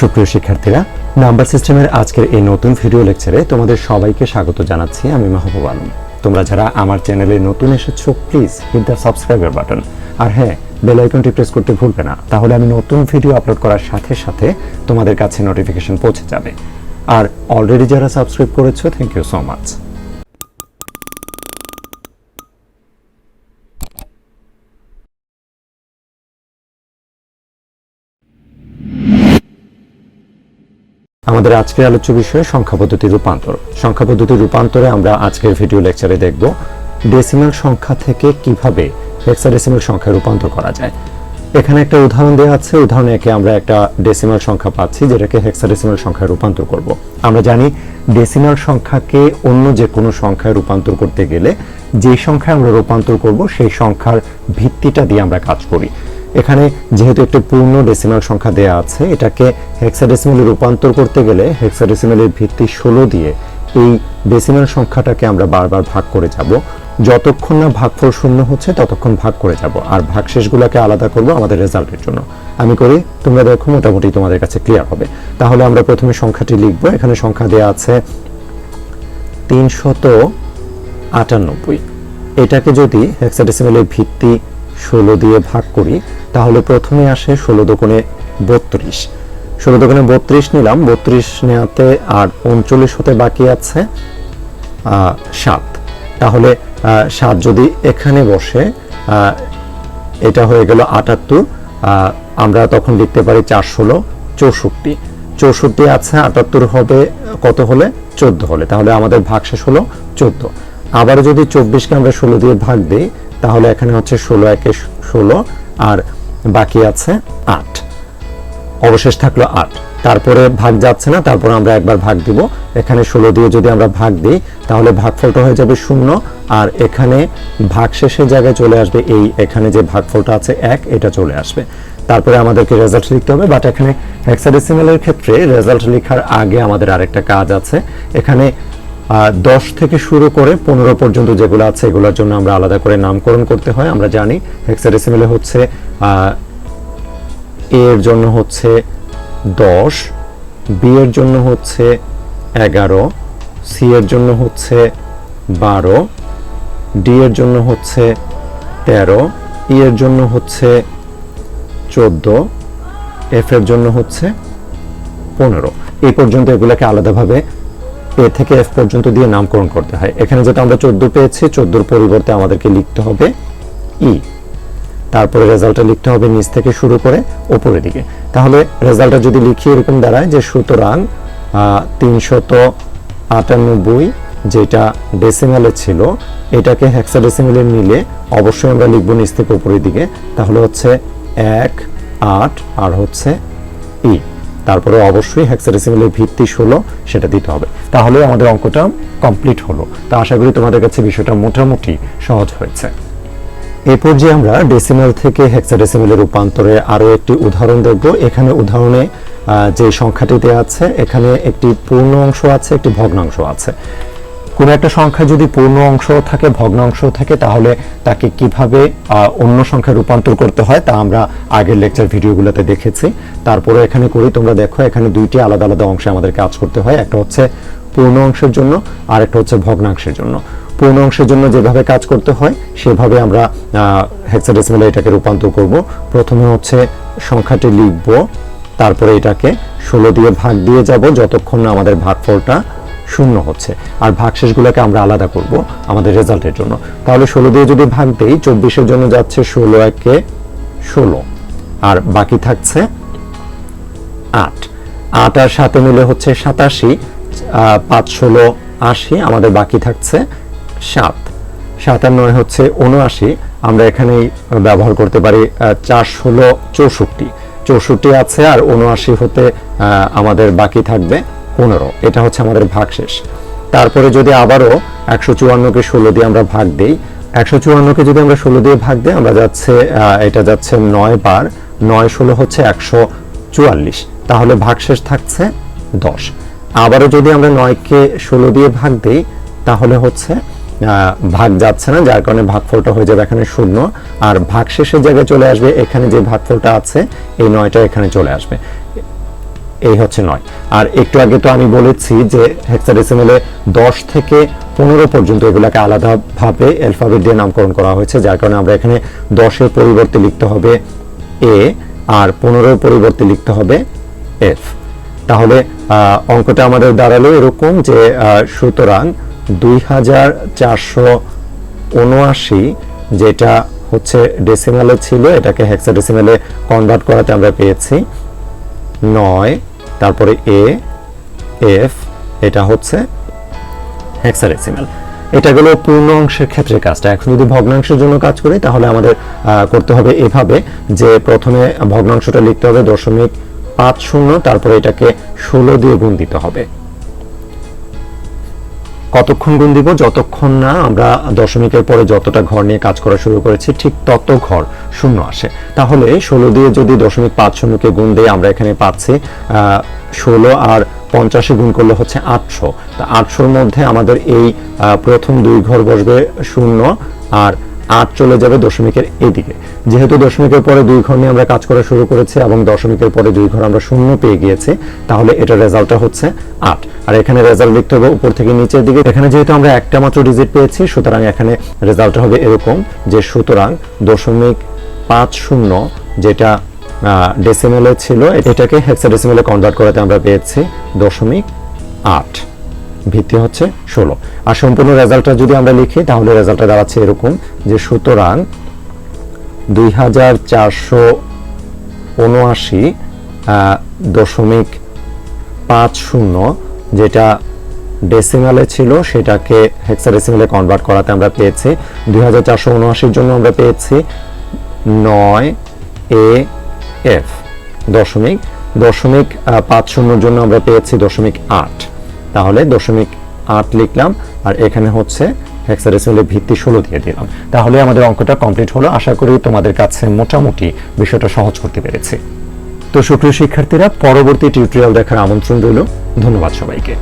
সুপ্রিয় শিক্ষার্থীরা, নাম্বার সিস্টেমের আজকের এই নতুন ভিডিও লেকচারে তোমাদের সবাইকে স্বাগত জানাচ্ছি। আমি মাহবুব আলম। তোমরা যারা আমার চ্যানেলে নতুন এসেছো, please hit the subscriber button, আর হ্যাঁ, বেল আইকনটি প্রেস করতে ভুলবে না, তাহলে আমি নতুন ভিডিও আপলোড করার সাথে সাথে তোমাদের কাছে নোটিফিকেশন পৌঁছে যাবে। আর অলরেডি যারা সাবস্ক্রাইব করেছো, থ্যাংক ইউ সো মাচ। আমাদের আজকের আলোচ্য বিষয় সংখ্যা পদ্ধতির রূপান্তর। সংখ্যা পদ্ধতির রূপান্তরে আমরা আজকের ভিডিও লেকচারে দেখব ডেসিমাল সংখ্যা থেকে কিভাবে হেক্সাডেসিমাল সংখ্যায় রূপান্তর করা যায়। এখানে একটা উদাহরণ দেওয়া আছে। উদাহরণে একে আমরা একটা ডেসিমাল সংখ্যা পাচ্ছি, যেটাকে হেক্সাডেসিমাল সংখ্যায় রূপান্তর করব। আমরা জানি ডেসিমাল সংখ্যাকে অন্য যে কোনো সংখ্যায় রূপান্তর করতে গেলে যে সংখ্যায় আমরা রূপান্তর করব সেই সংখ্যার ভিত্তিটা দিয়ে আমরা কাজ করি। এখানে যেহেতু একটা পূর্ণ ডেসিমাল সংখ্যা দেয়া আছে, এটাকে হেক্সাডেসিমালে রূপান্তর করতে গেলে হেক্সাডেসিমালের ভিত্তি 16 দিয়ে এই ডেসিমাল সংখ্যাটাকে আমরা বারবার ভাগ করে যাব। যতক্ষণ না ভাগফল শূন্য হচ্ছে ততক্ষণ ভাগ করে যাব, আর ভাগশেষগুলোকে আলাদা করব আমাদের রেজাল্টের জন্য। আমি করি, তোমরা দেখো, মোটামুটি তোমাদের কাছে ক্লিয়ার হবে। তাহলে আমরা প্রথমে সংখ্যাটি লিখব। এখানে সংখ্যা দেয়া আছে 398। এটাকে যদি হেক্সাডেসিমালের ভিত্তি 16 দিয়ে ভাগ করি, তাহলে প্রথমে আসে 16 দোকানে 32। 16 দোকানে 32 নিলাম। 32 নেওয়াতে আর 39 হতে বাকি আছে 7। তাহলে 7 যদি এখানে বসে, এটা হয়ে গেল 78। আমরা তখন লিখতে পারি 4 16 64। 64 আছে, 78 হবে কত হলে? 14 হলে। তাহলে আমাদের ভাগশেষ হলো 14। আবার যদি 24কে আমরা 16 দিয়ে ভাগ দিই, তাহলে এখানে হচ্ছে 16 একে 16, আর বাকি আছে 8। অবশেষ থাকলো 8। তারপরে ভাগ যাচ্ছে না, তারপর আমরা একবার ভাগ দিব। এখানে 16 দিয়ে যদি আমরা ভাগ দিই, তাহলে ভাগফলটা হয়ে যাবে 0, আর এখানে ভাগশেষের জায়গায় চলে আসবে এখানে যে ভাগফলটা আছে 1, এটা চলে আসবে। তারপরে আমাদেরকে রেজাল্ট লিখতে হবে। বাট এখানে হেক্সাডেসিমালের ক্ষেত্রে রেজাল্ট লেখার আগে আমাদের আরেকটা কাজ আছে। এখানে 10 থেকে শুরু করে 15 পর্যন্ত যেগুলো আছে, এগুলোর জন্য আমরা আলাদা করে নামকরণ করতে হয়। আমরা জানি হেক্সাডেসিমালে হচ্ছে এ এর জন্য হচ্ছে 10, বি এর জন্য হচ্ছে 11, সি এর জন্য হচ্ছে 12, ডি এর জন্য হচ্ছে 13, ই এর জন্য হচ্ছে 14, এফ এর জন্য হচ্ছে 15। এই পর্যন্ত এগুলোকে আলাদাভাবে এ থেকে এফ পর্যন্ত দিয়ে নামকরণ করতে হয়। এখানে যেটা আমরা 14 পেয়েছি, 14 পরিবর্তে আমাদেরকে লিখতে হবে ই। তারপরে রেজাল্টটা লিখতে হবে নিচ থেকে শুরু করে উপরের দিকে। তাহলে রেজাল্টটা যদি লিখি, এরকম দাঁড়ায় যে সুতরাং 398 যেটা ডেসিমালে ছিল, এটাকে হেক্সাডেসিমালে নিলে অবশ্যই আমরা লিখব নিচ থেকে উপরের দিকে। তাহলে হচ্ছে 1 8 আর হচ্ছে ই। তারপরে অবশ্যই হেক্সাডেসিমালের ভিত্তি 16, সেটা দিতে হবে। তাহলে আমাদের অঙ্কটা কমপ্লিট হলো। তা আশা করি তোমাদের কাছে বিষয়টা মোটামুটি সহজ হয়েছে। এরপর যে আমরা ডেসিমাল থেকে হেক্সাডেসিমালের রূপান্তরে আরো একটি উদাহরণ দেখব। এখানে উদাহরণে যে সংখ্যাটি দেওয়া আছে, এখানে একটি পূর্ণ অংশ আছে, একটি ভগ্নাংশ আছে। কোনো একটা সংখ্যা যদি পূর্ণ অংশ থাকে, ভগ্নাংশ থাকে, তাহলে তাকে কিভাবে অন্য সংখ্যায় রূপান্তর করতে হয় তা আমরা আগের লেকচার ভিডিওগুলোতে দেখেছি। তারপরে এখানে করি, তোমরা দেখো, এখানে দুইটি আলাদা আলাদা অংশে আমাদের কাজ করতে হয়। একটা হচ্ছে পূর্ণ অংশের জন্য, আর একটা হচ্ছে ভগ্নাংশের জন্য। পূর্ণ অংশের জন্য যেভাবে কাজ করতে হয় সেভাবে আমরা হেক্সাডেসিমালে এটাকে রূপান্তর করব। প্রথমে হচ্ছে সংখ্যাটি লিখব, তারপরে এটাকে 16 দিয়ে ভাগ দিয়ে যাব যতক্ষণ না আমাদের ভাগফলটা 0 হচ্ছে, আর ভাগশেষগুলোকে আমরা আলাদা করব আমাদের রেজাল্টের জন্য। তাহলে 16 দিয়ে যদি ভাগ দেই, 24-এর জন্য যাচ্ছে 16 একে 16, আর বাকি থাকছে 8। 8 আর 7 মিলে হচ্ছে 87, 5 16 80, আমাদের বাকি থাকছে 7। 7 আর 9 হচ্ছে 79। আমরা এখানে ব্যবহার করতে পারি 4 16 64। 64 আছে, আর 79 হতে আমাদের বাকি থাকবে 15। এটা হচ্ছে আমাদের ভাগশেষ। তারপরে যদি আবারও 154কে 16 দিয়ে আমরা ভাগ দিই, 154কে যদি আমরা 16 দিয়ে ভাগ দিই, আমরা এটা যাচ্ছে 9 বার, 9 16 হচ্ছে 144। তাহলে ভাগশেষ থাকছে 10। আবারও যদি আমরা 9কে 16 দিয়ে ভাগ দিই, তাহলে হচ্ছে ভাগ যাচ্ছে না, যার কারণে ভাগফলটা হয়ে যাবে এখানে 0, আর ভাগশেষের জায়গায় চলে আসবে এখানে যে ভাগফলটা আছে, এই 9টা এখানে চলে আসবে। এই হচ্ছে 9। আর একটু আগে তো আমি বলেছি যে হেক্সাডেসিমেলে 10 থেকে 15 পর্যন্ত এগুলোকে আলাদাভাবে অ্যালফাবেট দিয়ে নামকরণ করা হয়েছে, যার কারণে আমরা এখানে 10 এর পরিবর্তে লিখতে হবে এ আর 15 এর পরিবর্তে লিখতে হবে এফ। তাহলে অঙ্কটা আমাদের দাঁড়ালো এরকম যে সুতরাং 2479 যেটা হচ্ছে ডেসিমালে ছিল এটাকে হেক্সাডেসিমেলে কনভার্ট করাতে আমরা পেয়েছি 9, তারপরে এ এফ, এটা হচ্ছে হেক্সাডেসিমাল। এটা গেল পূর্ণ অংশের ক্ষেত্রে কাজটা। এখন যদি ভগ্নাংশের জন্য কাজ করি তাহলে আমাদের করতে হবে এভাবে যে প্রথমে ভগ্নাংশটা লিখতে হবে 0.50, তারপরে এটাকে 16 দিয়ে গুণ দিতে হবে। কতক্ষণ গুণ দিব? যতক্ষণ না আমরা দশমিকের পরে যতটা ঘর নিয়ে কাজ করা শুরু করেছি ঠিক তত ঘর শূন্য আসে। তাহলে 16 দিয়ে যদি 0.50 গুণ দিয়ে আমরা এখানে পাচ্ছি 16 আর 50 গুণ করলে হচ্ছে 800। তা 800-র মধ্যে আমাদের এই প্রথম 2 ঘর বসবে 0 আর 8 চলে যাবে দশমিকের এদিকে। যেহেতু দশমিকের পরে 2 ঘর নিয়ে আমরা কাজ করা শুরু করেছি এবং দশমিকের পরে 2 ঘর আমরা 0 পেয়ে গিয়েছি, তাহলে এটার রেজাল্টটা হচ্ছে 8। আর এখানে রেজাল্ট লিখতে হবে উপর থেকে নিচের দিকে। এখানে যেহেতু আমরা একটা মাত্র ডিজিট পেয়েছি সুতরাং এখানে রেজাল্টটা হবে এরকম যে সুতরাং 0.50 যেটা ডেসিমেলে ছিল এটাকে হেক্সাডেসিমেলে কনভার্ট করাতে আমরা পেয়েছি 0.8, ভিত্তি হচ্ছে 16। আর সম্পূর্ণ রেজাল্টটা যদি আমরা লিখি তাহলে রেজাল্টটা দাঁড়াচ্ছে এরকম যে সুতরাং 2479.50 যেটা ডেসিমালে ছিল সেটাকে হেক্সাডেসিমেলে কনভার্ট করাতে আমরা পেয়েছি 2479-র জন্য আমরা পেয়েছি 9 এ এফ, 0.50-র জন্য আমরা পেয়েছি 0.8। তাহলে 0.8 লিখলাম আর এখানে হচ্ছে হেক্সাডেসিমেলের ভিত্তি 16 দিয়ে দিলাম। তাহলে আমাদের অঙ্কটা কমপ্লিট হলো। আশা করি তোমাদের কাছে মোটামুটি বিষয়টা সহজ করতে পেরেছি। তো সুপ্রিয় শিক্ষার্থীরা, পরবর্তী টিউটোরিয়াল দেখার আমন্ত্রণ রইল। ধন্যবাদ সবাইকে।